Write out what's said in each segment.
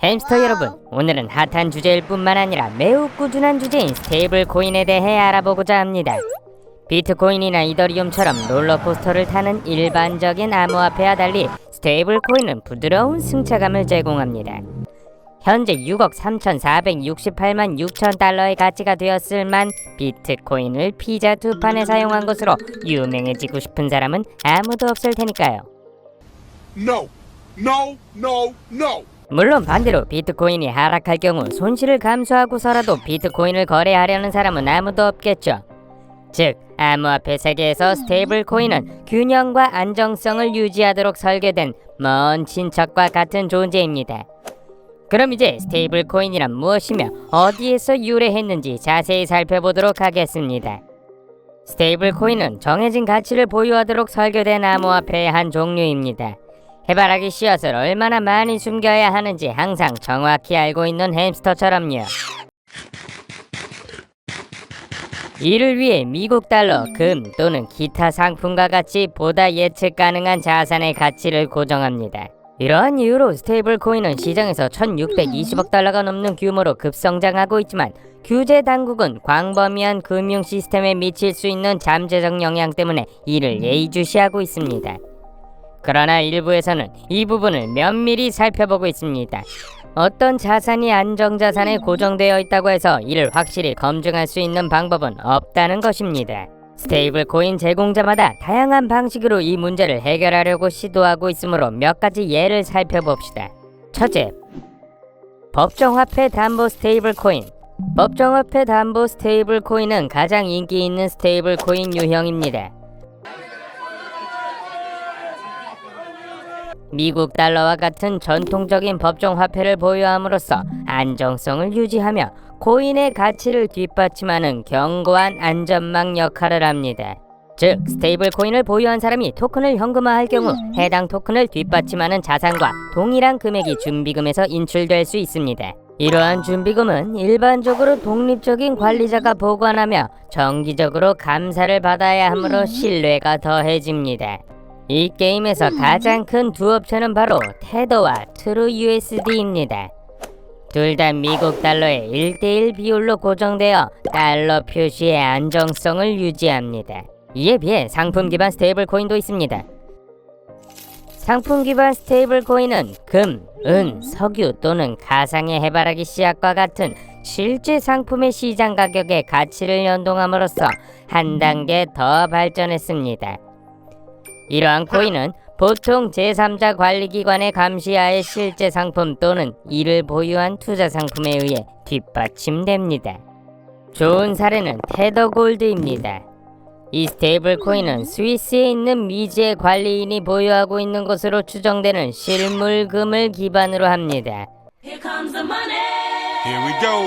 햄스터 여러분, 오늘은 핫한 주제일 뿐만 아니라 매우 꾸준한 주제인 스테이블 코인에 대해 알아보고자 합니다. 비트코인이나 이더리움처럼 롤러코스터를 타는 일반적인 암호화폐와 달리 스테이블 코인은 부드러운 승차감을 제공합니다. 현재 6억 3,468만 6천 달러의 가치가 되었을 만 비트코인을 피자 두 판에 사용한 것으로 유명해지고 싶은 사람은 아무도 없을 테니까요. No, no, no, no. 물론 반대로 비트코인이 하락할 경우 손실을 감수하고서라도 비트코인을 거래하려는 사람은 아무도 없겠죠. 즉, 암호화폐 세계에서 스테이블 코인은 균형과 안정성을 유지하도록 설계된 먼 친척과 같은 존재입니다. 그럼 이제 스테이블 코인이란 무엇이며 어디에서 유래했는지 자세히 살펴보도록 하겠습니다. 스테이블 코인은 정해진 가치를 보유하도록 설계된 암호화폐의 한 종류입니다. 해바라기 씨앗을 얼마나 많이 숨겨야 하는지 항상 정확히 알고 있는 햄스터처럼요. 이를 위해 미국 달러, 금 또는 기타 상품과 같이 보다 예측 가능한 자산의 가치를 고정합니다. 이러한 이유로 스테이블 코인은 시장에서 1620억 달러가 넘는 규모로 급성장하고 있지만 규제 당국은 광범위한 금융 시스템에 미칠 수 있는 잠재적 영향 때문에 이를 예의주시하고 있습니다. 그러나 일부에서는 이 부분을 면밀히 살펴보고 있습니다. 어떤 자산이 안정자산에 고정되어 있다고 해서 이를 확실히 검증할 수 있는 방법은 없다는 것입니다. 스테이블 코인 제공자마다 다양한 방식으로 이 문제를 해결하려고 시도하고 있으므로 몇 가지 예를 살펴봅시다. 첫째, 법정화폐 담보 스테이블 코인. 법정화폐 담보 스테이블 코인은 가장 인기 있는 스테이블 코인 유형입니다. 미국 달러와 같은 전통적인 법정 화폐를 보유함으로써 안정성을 유지하며 코인의 가치를 뒷받침하는 견고한 안전망 역할을 합니다. 즉, 스테이블 코인을 보유한 사람이 토큰을 현금화할 경우 해당 토큰을 뒷받침하는 자산과 동일한 금액이 준비금에서 인출될 수 있습니다. 이러한 준비금은 일반적으로 독립적인 관리자가 보관하며 정기적으로 감사를 받아야 하므로 신뢰가 더해집니다. 이 게임에서 가장 큰 두 업체는 바로 테더와 트루USD입니다. 둘 다 미국 달러의 1대1 비율로 고정되어 달러 표시의 안정성을 유지합니다. 이에 비해 상품 기반 스테이블 코인도 있습니다. 상품 기반 스테이블 코인은 금, 은, 석유 또는 가상의 해바라기 씨앗과 같은 실제 상품의 시장 가격의 가치를 연동함으로써 한 단계 더 발전했습니다. 이러한 코인은 보통 제3자 관리기관의 감시하에 실제 상품 또는 이를 보유한 투자 상품에 의해 뒷받침됩니다. 좋은 사례는 테더 골드입니다. 이 스테이블 코인은 스위스에 있는 미지의 관리인이 보유하고 있는 것으로 추정되는 실물금을 기반으로 합니다. Here comes the money. Here we go.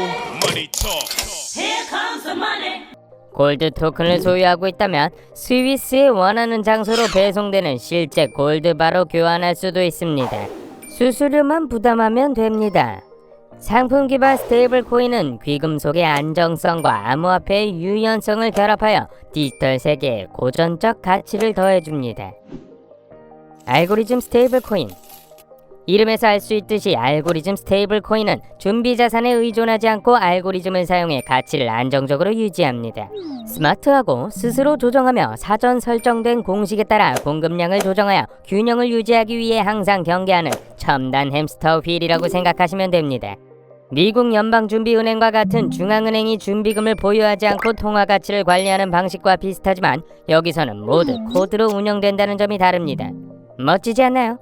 Money talk. Here comes the money. 골드 토큰을 소유하고 있다면 스위스에 원하는 장소로 배송되는 실제 골드바로 교환할 수도 있습니다. 수수료만 부담하면 됩니다. 상품 기반 스테이블 코인은 귀금속의 안정성과 암호화폐의 유연성을 결합하여 디지털 세계에 고전적 가치를 더해줍니다. 알고리즘 스테이블 코인. 이름에서 알 수 있듯이 알고리즘 스테이블 코인은 준비 자산에 의존하지 않고 알고리즘을 사용해 가치를 안정적으로 유지합니다. 스마트하고 스스로 조정하며 사전 설정된 공식에 따라 공급량을 조정하여 균형을 유지하기 위해 항상 경계하는 첨단 햄스터 휠이라고 생각하시면 됩니다. 미국 연방준비은행과 같은 중앙은행이 준비금을 보유하지 않고 통화 가치를 관리하는 방식과 비슷하지만 여기서는 모두 코드로 운영된다는 점이 다릅니다. 멋지지 않나요?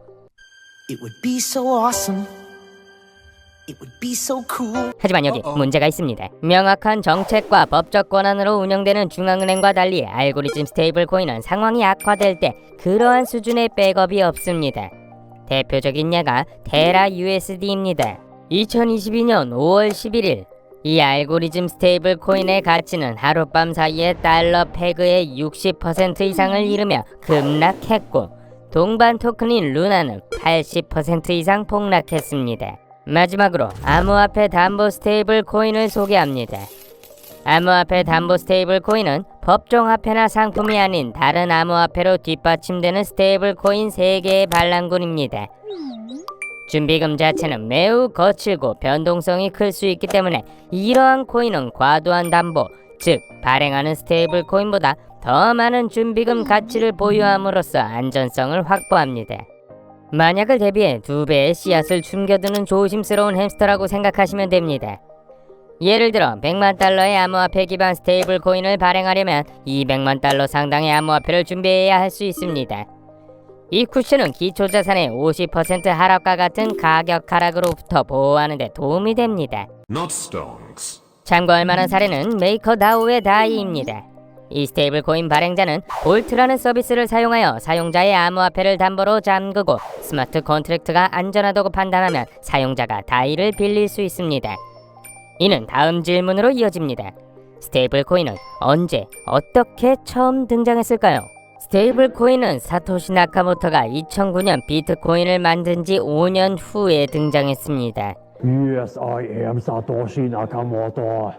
It would be so awesome. It would be so cool. 하지만 여기 문제가 있습니다. 명확한 정책과 법적 권한으로 운영되는 중앙은행과 달리 알고리즘 스테이블 코인은 상황이 악화될 때 그러한 수준의 백업이 없습니다. 대표적인 예가 테라 USD입니다. 2022년 5월 11일 이 알고리즘 스테이블 코인의 가치는 하룻밤 사이에 달러 페그의 60% 이상을 이루며 급락했고 동반 토큰인 루나는 80% 이상 폭락했습니다. 마지막으로 암호화폐 담보 스테이블 코인을 소개합니다. 암호화폐 담보 스테이블 코인은 법정화폐나 상품이 아닌 다른 암호화폐로 뒷받침되는 스테이블 코인 3개의 반란군입니다. 준비금 자체는 매우 거칠고 변동성이 클 수 있기 때문에 이러한 코인은 과도한 담보, 즉 발행하는 스테이블 코인보다 더 많은 준비금 가치를 보유함으로써 안전성을 확보합니다. 만약을 대비해 2배의 씨앗을 숨겨두는 조심스러운 햄스터라고 생각하시면 됩니다. 예를 들어 100만 달러의 암호화폐 기반 스테이블 코인을 발행하려면 200만 달러 상당의 암호화폐를 준비해야 할 수 있습니다. 이 쿠션은 기초자산의 50% 하락과 같은 가격 하락으로부터 보호하는 데 도움이 됩니다. Not stonks. 참고할 만한 사례는 메이커다오의 다이입니다. 이 스테이블 코인 발행자는 볼트라는 서비스를 사용하여 사용자의 암호화폐를 담보로 잠그고 스마트 컨트랙트가 안전하다고 판단하면 사용자가 다이를 빌릴 수 있습니다. 이는 다음 질문으로 이어집니다. 스테이블 코인은 언제, 어떻게 처음 등장했을까요? 스테이블 코인은 사토시 나카모토가 2009년 비트코인을 만든 지 5년 후에 등장했습니다. Yes, I am Satoshi Nakamoto.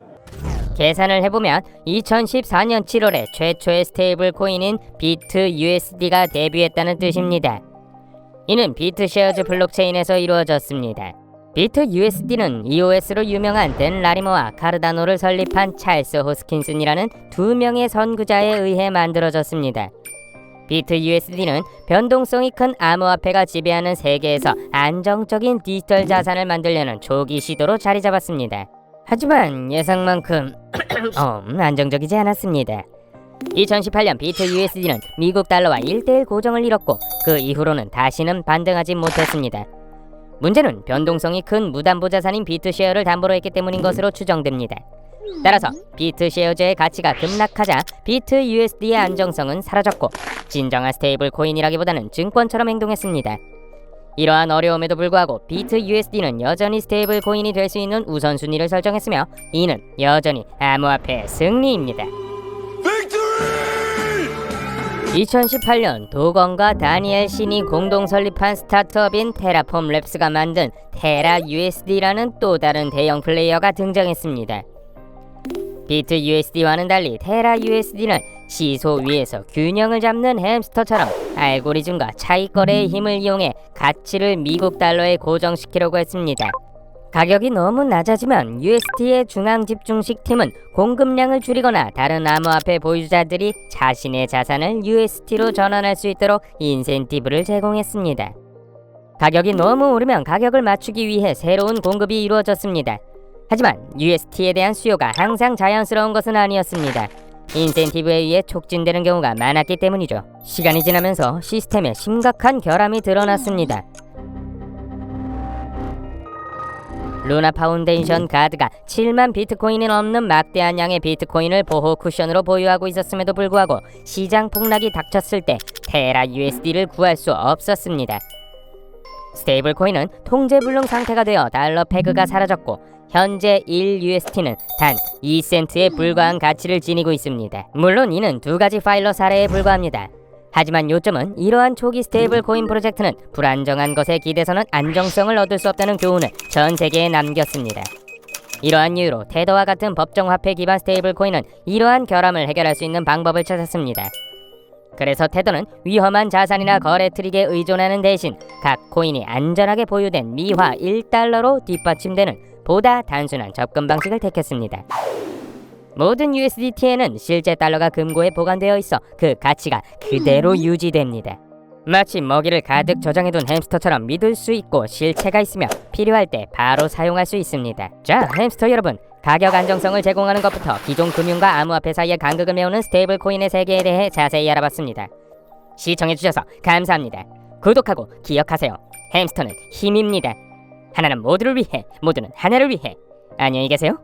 계산을 해보면 2014년 7월에 최초의 스테이블 코인인 비트 USD가 데뷔했다는 뜻입니다. 이는 비트쉐어즈 블록체인에서 이루어졌습니다. 비트 USD는 EOS로 유명한 댄 라리모와 카르다노를 설립한 찰스 호스킨슨이라는 2명의 선구자에 의해 만들어졌습니다. 비트 USD는 변동성이 큰 암호화폐가 지배하는 세계에서 안정적인 디지털 자산을 만들려는 초기 시도로 자리 잡았습니다. 하지만 예상만큼 안정적이지 않았습니다. 2018년 비트 USD는 미국 달러와 1:1 고정을 이뤘고 그 이후로는 다시는 반등하지 못했습니다. 문제는 변동성이 큰 무담보 자산인 비트쉐어를 담보로 했기 때문인 것으로 추정됩니다. 따라서 비트쉐어즈의 가치가 급락하자 비트 USD의 안정성은 사라졌고 진정한 스테이블 코인이라기보다는 증권처럼 행동했습니다. 이러한 어려움에도 불구하고 비트 USD는 여전히 스테이블 코인이 될 수 있는 우선순위를 설정했으며 이는 여전히 암호화폐의 승리입니다. 2018년 도건과 다니엘 신이 공동 설립한 스타트업인 테라폼 랩스가 만든 테라 USD라는 또 다른 대형 플레이어가 등장했습니다. 비트 USD와는 달리 테라 USD는 시소 위에서 균형을 잡는 햄스터처럼 알고리즘과 차익거래의 힘을 이용해 가치를 미국 달러에 고정시키려고 했습니다. 가격이 너무 낮아지면 USD의 중앙집중식 팀은 공급량을 줄이거나 다른 암호화폐 보유자들이 자신의 자산을 USD로 전환할 수 있도록 인센티브를 제공했습니다. 가격이 너무 오르면 가격을 맞추기 위해 새로운 공급이 이루어졌습니다. 하지만 USD에 대한 수요가 항상 자연스러운 것은 아니었습니다. 인센티브에 의해 촉진되는 경우가 많았기 때문이죠. 시간이 지나면서 시스템에 심각한 결함이 드러났습니다. 루나 파운데이션 가드가 7만 비트코인이 넘는 막대한 양의 비트코인을 보호 쿠션으로 보유하고 있었음에도 불구하고 시장 폭락이 닥쳤을 때 테라 USD를 구할 수 없었습니다. 스테이블 코인은 통제불능 상태가 되어 달러 페그가 사라졌고 현재 1USD는 단 2센트에 불과한 가치를 지니고 있습니다. 물론 이는 2가지 파일러 사례에 불과합니다. 하지만 요점은 이러한 초기 스테이블 코인 프로젝트는 불안정한 것에 기대서는 안정성을 얻을 수 없다는 교훈을 전 세계에 남겼습니다. 이러한 이유로 테더와 같은 법정 화폐 기반 스테이블 코인은 이러한 결함을 해결할 수 있는 방법을 찾았습니다. 그래서 테더는 위험한 자산이나 거래 트릭에 의존하는 대신 각 코인이 안전하게 보유된 미화 1달러로 뒷받침되는 보다 단순한 접근 방식을 택했습니다. 모든 USDT에는 실제 달러가 금고에 보관되어 있어 그 가치가 그대로 유지됩니다. 마치 먹이를 가득 저장해둔 햄스터처럼 믿을 수 있고 실체가 있으며 필요할 때 바로 사용할 수 있습니다. 자, 햄스터 여러분, 가격 안정성을 제공하는 것부터 기존 금융과 암호화폐 사이의 간극을 메우는 스테이블 코인의 세계에 대해 자세히 알아봤습니다. 시청해주셔서 감사합니다. 구독하고 기억하세요. 햄스터는 힘입니다. 하나는 모두를 위해, 모두는 하나를 위해. 안녕히 계세요.